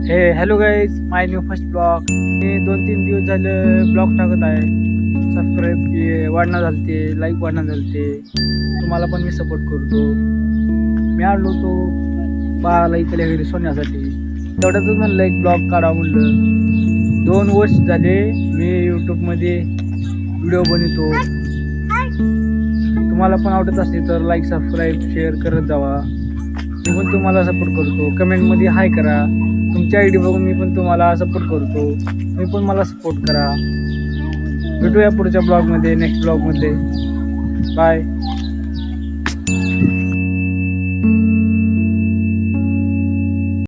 Hello guys, माय new first blog. मी 2-3 दिवस झालं blog टाकत आहे. सबस्क्राईब वाढणं झालते, लाईक वाढणं झालते. तुम्हाला पण मी सपोर्ट करतो. मी आलो होतो बाळाला इथल्या घरी सोन्यासाठी. तेवढ्यातच म्हणलं एक ब्लॉग काढा म्हणलं. 2 वर्ष झाले मी यूट्यूबमध्ये व्हिडिओ बनवतो. तुम्हाला पण आवडत असते तर लाईक, सबस्क्राईब, शेअर करत जावा. मी पण तुम्हाला सपोर्ट करतो. कमेंटमध्ये हाय करा. तुमच्या आयडी बघून मी पण तुम्हाला सपोर्ट करतो. तुम्ही पण मला सपोर्ट करा. भेटूया पुढच्या ब्लॉगमध्ये, नेक्स्ट ब्लॉगमध्ये. बाय.